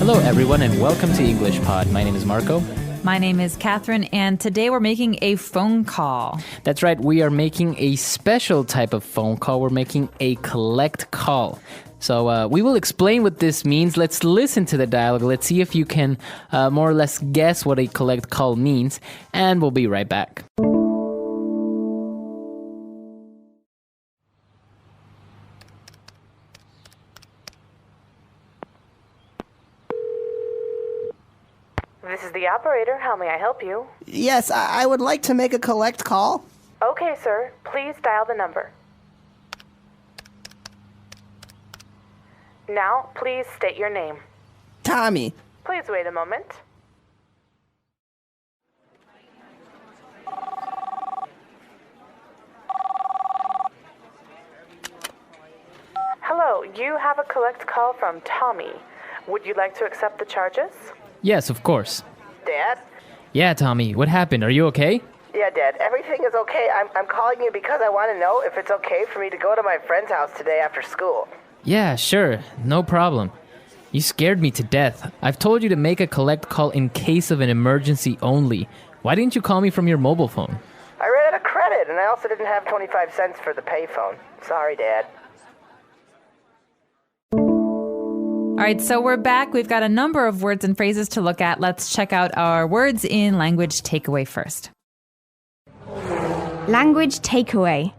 Hello, everyone, and welcome to EnglishPod. My name is Marco. My name is Catherine, and today we're making a phone call. That's right, we are making a special type of phone call. We're making a collect call. So we will explain what this means. Let's listen to the dialogue. Let's see if you can more or less guess what a collect call means, and we'll be right back. This is the operator. How may I help you? Yes, I would like to make a collect call. Okay, sir. Please dial the number. Now, please state your name. Tommy. Please wait a moment. Hello, you have a collect call from Tommy. Would you like to accept the charges? Yes, of course. Dad? Yeah, Tommy, what happened? Are you okay? Yeah, Dad, everything is okay. I'm calling you because I want to know if it's okay for me to go to my friend's house today after school. Yeah, sure. No problem. You scared me to death. I've told you to make a collect call in case of an emergency only. Why didn't you call me from your mobile phone? I ran out of credit, and I also didn't have 25 cents for the payphone. Sorry, Dad. All right, so we're back. We've got a number of words and phrases to look at. Let's check out our words in language takeaway first. Language takeaway.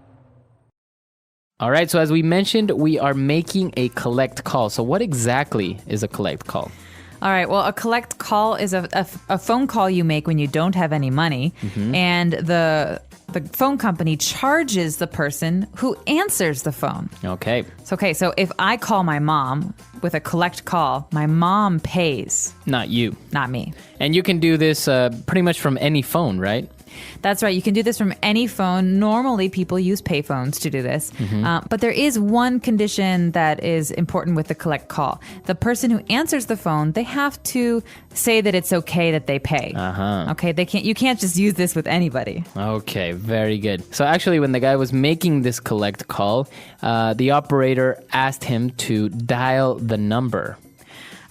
All right, so as we mentioned, we are making a collect call. So what exactly is a collect call? All right, well, a collect call is a phone call you make when you don't have any money, and the phone company charges the person who answers the phone. Okay. So if I call my mom with a collect call, my mom pays, Not you. not me. And you can do this pretty much from any phone, right? That's right. You can do this from any phone. Normally, people use payphones to do this. But there is one condition that is important with the collect call. The person who answers the phone, they have to say that it's okay that they pay. Okay, you can't just use this with anybody. Okay, very good. So actually, when the guy was making this collect call, the operator asked him to dial the number.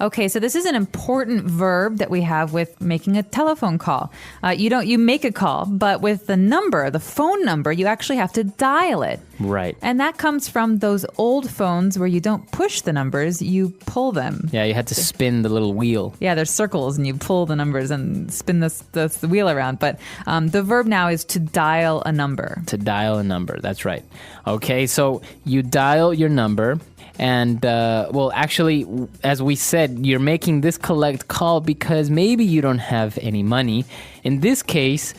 Okay, so this is an important verb that we have with making a telephone call. You make a call, but with the phone number, you actually have to dial it. Right. And that comes from those old phones where you don't push the numbers, you pull them. Yeah, you had to spin the little wheel. Yeah, there's circles and you pull the numbers and spin the wheel around. But the verb now is to dial a number. To dial a number, that's right. Okay, so you dial your number. And, actually, as we said, you're making this collect call because maybe you don't have any money. In this case,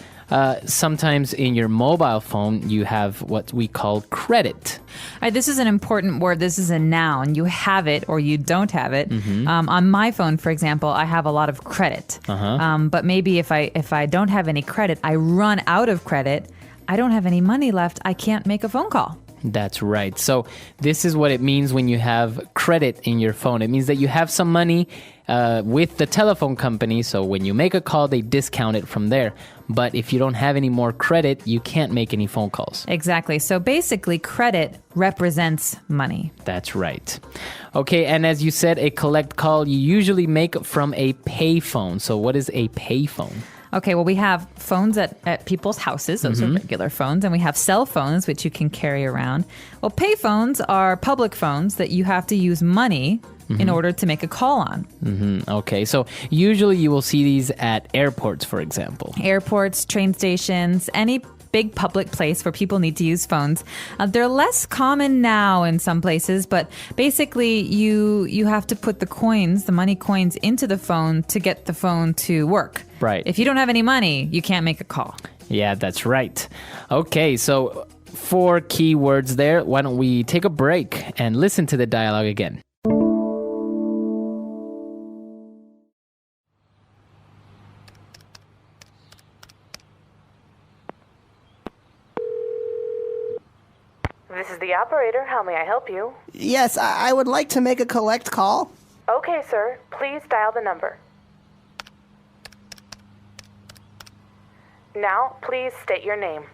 sometimes in your mobile phone, you have what we call credit. All right, this is an important word. This is a noun. You have it or you don't have it. On my phone, for example, I have a lot of credit. But maybe if I don't have any credit, I run out of credit, I don't have any money left, I can't make a phone call. That's right. So this is what it means when you have credit in your phone. It means that you have some money with the telephone company. So when you make a call, they discount it from there. But if you don't have any more credit, you can't make any phone calls. Exactly. So basically, credit represents money. That's right. Okay, and as you said, a collect call you usually make from a payphone. So what is a payphone? Okay, well, we have phones at people's houses. Those are regular phones. And we have cell phones, which you can carry around. Well, payphones are public phones that you have to use money in order to make a call on. Okay, so usually you will see these at airports, for example. Airports, train stations, any big public place where people need to use phones. They're less common now in some places, but basically you have to put the money coins into the phone to get the phone to work. Right. If you don't have any money, you can't make a call. Yeah, that's right. Okay, so 4 key words there. Why don't we take a break and listen to the dialogue again? This is the operator. How may I help you? Yes, I would like to make a collect call. Okay, sir. Please dial the number. Now, please state your name.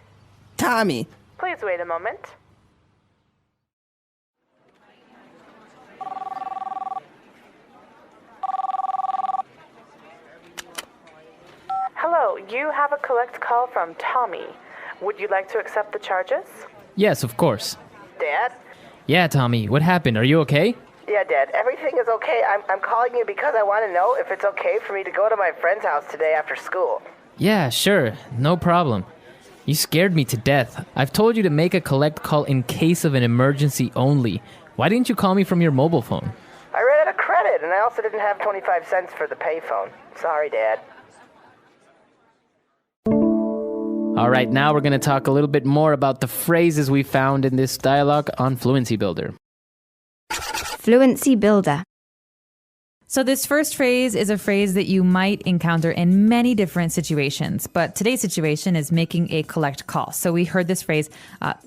Tommy. Please wait a moment. you have a collect call from Tommy. Would you like to accept the charges? Yes, of course. Dad? Yeah, Tommy, what happened? Are you okay? Yeah, Dad, everything is okay. I'm calling you because I want to know if it's okay for me to go to my friend's house today after school. Yeah, sure, no problem. You scared me to death. I've told you to make a collect call in case of an emergency only. Why didn't you call me from your mobile phone? I ran out of credit, and I also didn't have 25 cents for the payphone. Sorry, Dad. All right, now we're going to talk a little bit more about the phrases we found in this dialogue on Fluency Builder. Fluency Builder. So this first phrase is a phrase that you might encounter in many different situations, but today's situation is making a collect call. So we heard this phrase,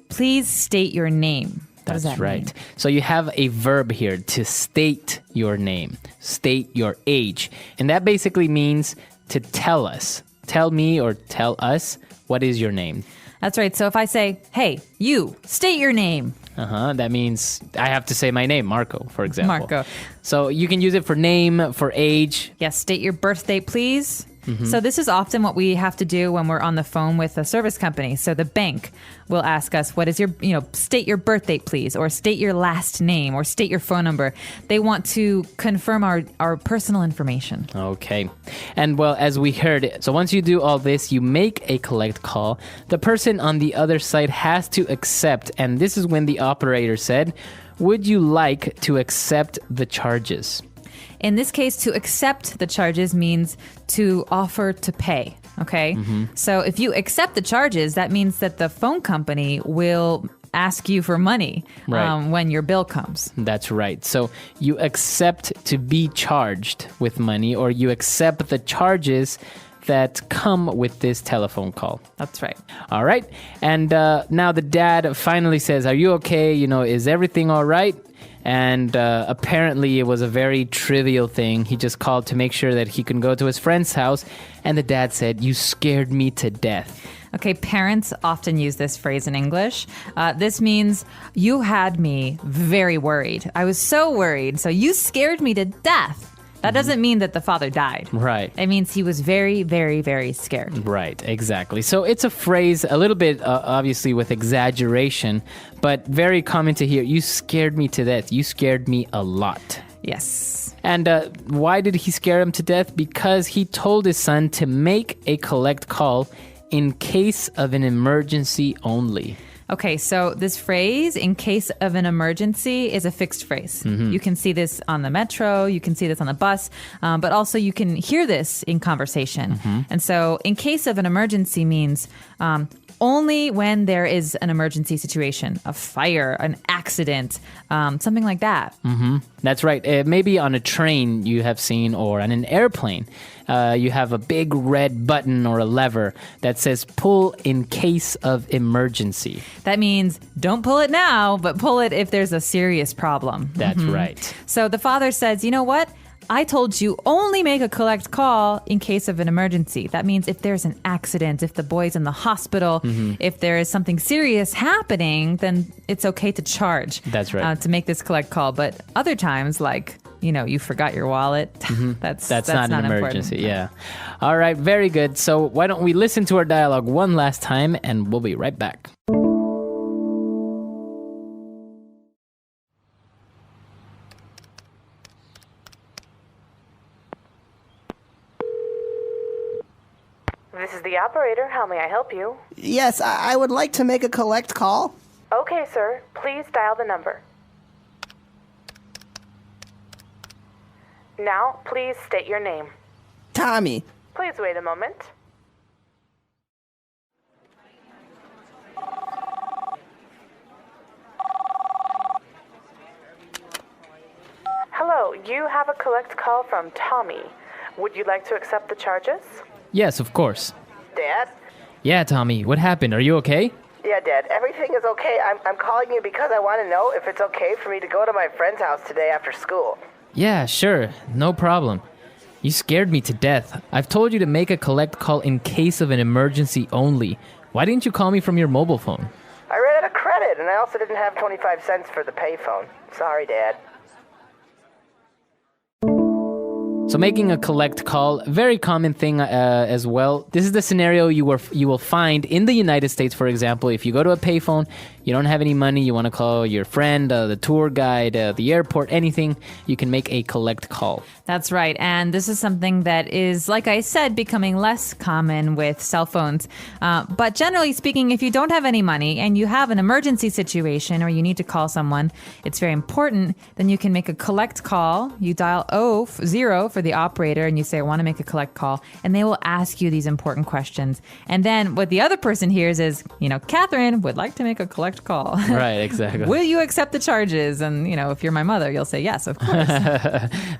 please state your name. What does That's that right. mean? So you have a verb here to state your name, state your age. And that basically means to tell us. Tell me or tell us what is your name. That's right. So if I say, hey, you, state your name. That means I have to say my name, Marco, for example. Marco. So you can use it for name, for age. Yes, state your birth date, please. So this is often what we have to do when we're on the phone with a service company. So the bank will ask us, what is your, state your birth date, please, or state your last name, or state your phone number. They want to confirm our personal information. Okay. And well, as we heard, so once you do all this, you make a collect call. The person on the other side has to accept. And this is when the operator said, would you like to accept the charges? In this case, to accept the charges means to offer to pay, okay? So if you accept the charges, that means that the phone company will ask you for money Right. when your bill comes. That's right. So you accept to be charged with money, or you accept the charges that come with this telephone call. That's right. All right. And now the dad finally says, are you okay? Is everything all right? And apparently it was a very trivial thing. He just called to make sure that he can go to his friend's house. And the dad said, you scared me to death. Okay, parents often use this phrase in English. This means you had me very worried. I was so worried, so you scared me to death. That doesn't mean that the father died. Right. It means he was very, very, very scared. Right, exactly. So it's a phrase a little bit, obviously, with exaggeration, but very common to hear. You scared me to death. You scared me a lot. Yes. And why did he scare him to death? Because he told his son to make a collect call in case of an emergency only. Okay, so this phrase, in case of an emergency, is a fixed phrase. You can see this on the metro, you can see this on the bus, but also you can hear this in conversation. And so in case of an emergency means only when there is an emergency situation, a fire, an accident, something like that. That's right. Maybe on a train you have seen, or on an airplane, you have a big red button or a lever that says pull in case of emergency. That means don't pull it now, but pull it if there's a serious problem. That's right. So the father says, you know what? I told you only make a collect call in case of an emergency. That means if there's an accident, if the boy's in the hospital, if there is something serious happening, then it's okay to charge. That's right. To make this collect call. But other times, like, you forgot your wallet, that's not an important. emergency. Yeah. All right. Very good. So why don't we listen to our dialogue one last time, and we'll be right back. This is the operator. How may I help you? Yes, I would like to make a collect call. Okay, sir. Please dial the number. Now, please state your name. Tommy. Please wait a moment. Hello, you have a collect call from Tommy. Would you like to accept the charges? Yes, of course. Dad? Yeah, Tommy, what happened? Are you okay? Yeah, Dad, everything is okay. I'm calling you because I want to know if it's okay for me to go to my friend's house today after school. Yeah, sure. No problem. You scared me to death. I've told you to make a collect call in case of an emergency only. Why didn't you call me from your mobile phone? I ran out of credit, and I also didn't have 25 cents for the payphone. Sorry, Dad. So making a collect call, very common thing as well. This is the scenario you will find in the United States, for example. If you go to a payphone, you don't have any money, you want to call your friend, the tour guide, the airport, anything, you can make a collect call. That's right. And this is something that is, like I said, becoming less common with cell phones. But generally speaking, if you don't have any money and you have an emergency situation or you need to call someone, it's very important. Then you can make a collect call. You dial 0 for the operator and you say, I want to make a collect call. And they will ask you these important questions. And then what the other person hears is, Catherine would like to make a collect call. Right, exactly. Will you accept the charges? And, if you're my mother, you'll say, yes, of course.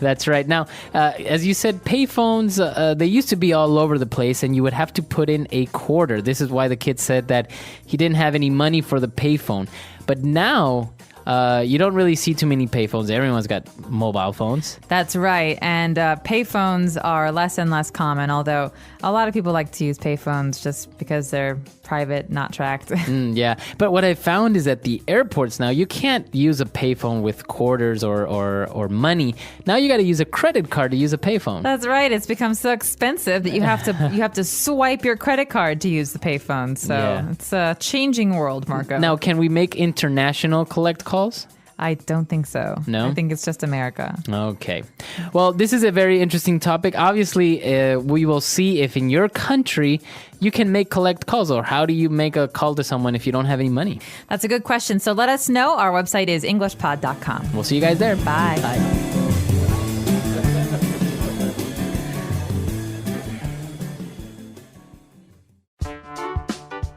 That's right. Now, as you said, payphones, they used to be all over the place and you would have to put in a quarter. This is why the kid said that he didn't have any money for the payphone. But now, you don't really see too many payphones. Everyone's got mobile phones. That's right. And payphones are less and less common, although a lot of people like to use payphones just because they're private, not tracked. Yeah. But what I found is at the airports now, you can't use a payphone with quarters or money. Now you got to use a credit card to use a payphone. That's right. It's become so expensive that you have to swipe your credit card to use the payphone. So It's a changing world, Marco. Now, can we make international collect calls? I don't think so. No? I think it's just America. Okay. Well, this is a very interesting topic. Obviously, we will see if in your country you can make collect calls, or how do you make a call to someone if you don't have any money? That's a good question. So let us know. Our website is EnglishPod.com. We'll see you guys there. Bye. Bye.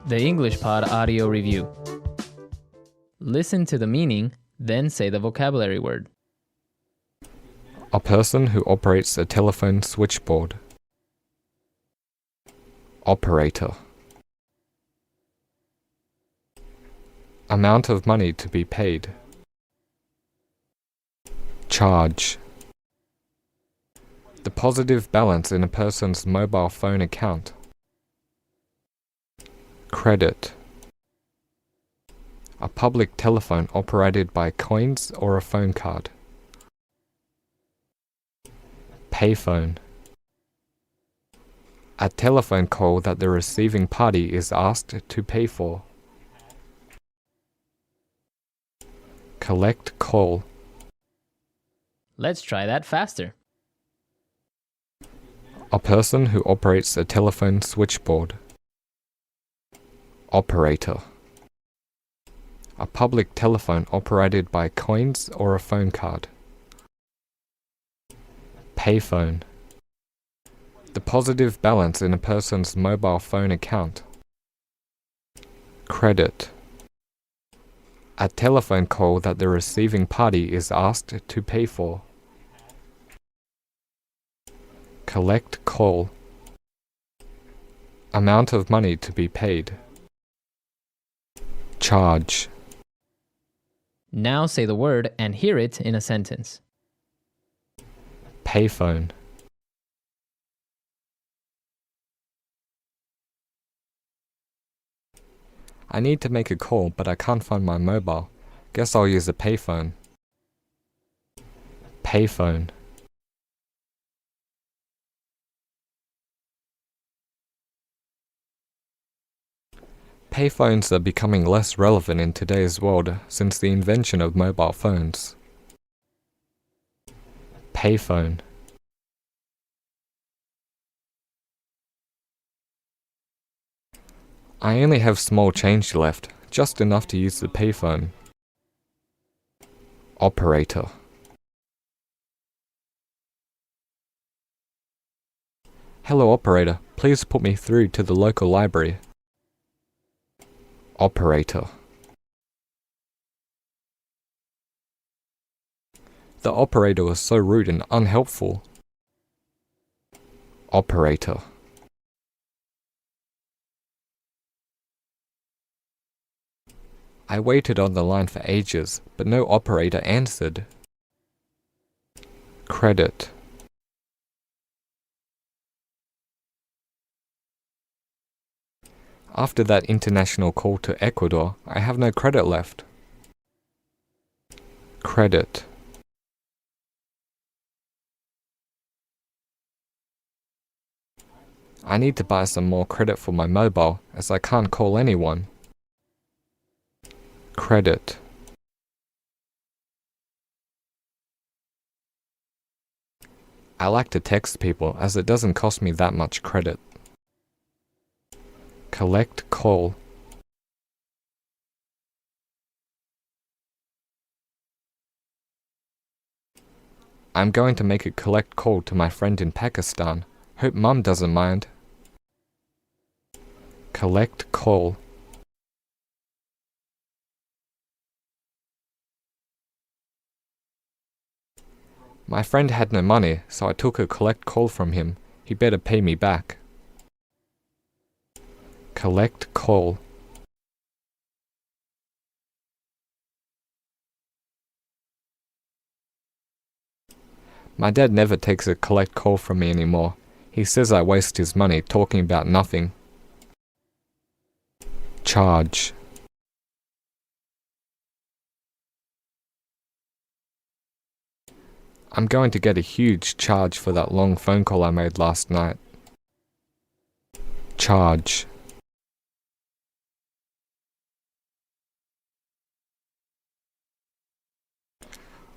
The EnglishPod audio review. Listen to the meaning, then say the vocabulary word. A person who operates a telephone switchboard. Operator. Amount of money to be paid. Charge. The positive balance in a person's mobile phone account. Credit. A public telephone operated by coins or a phone card. Payphone. A telephone call that the receiving party is asked to pay for. Collect call. Let's try that faster. A person who operates a telephone switchboard. Operator. A public telephone operated by coins or a phone card. Payphone. The positive balance in a person's mobile phone account. Credit. A telephone call that the receiving party is asked to pay for. Collect call. Amount of money to be paid. Charge. Now say the word and hear it in a sentence. Payphone. I need to make a call, but I can't find my mobile. Guess I'll use a payphone. Payphone. Payphones are becoming less relevant in today's world since the invention of mobile phones. Payphone. I only have small change left, just enough to use the payphone. Operator. Hello operator, please put me through to the local library. Operator. The operator was so rude and unhelpful. Operator. I waited on the line for ages, but no operator answered. Credit. After that international call to Ecuador, I have no credit left. Credit. I need to buy some more credit for my mobile, as I can't call anyone. Credit. I like to text people as it doesn't cost me that much credit. Collect call. I'm going to make a collect call to my friend in Pakistan. Hope Mum doesn't mind. Collect call. My friend had no money, so I took a collect call from him. He better pay me back. Collect call. My dad never takes a collect call from me anymore. He says I waste his money talking about nothing. Charge. I'm going to get a huge charge for that long phone call I made last night. Charge.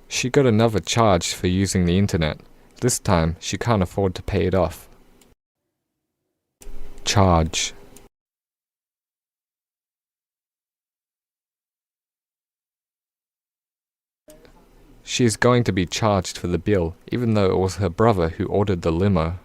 She got another charge for using the internet. This time, she can't afford to pay it off. Charge. She is going to be charged for the bill, even though it was her brother who ordered the limo.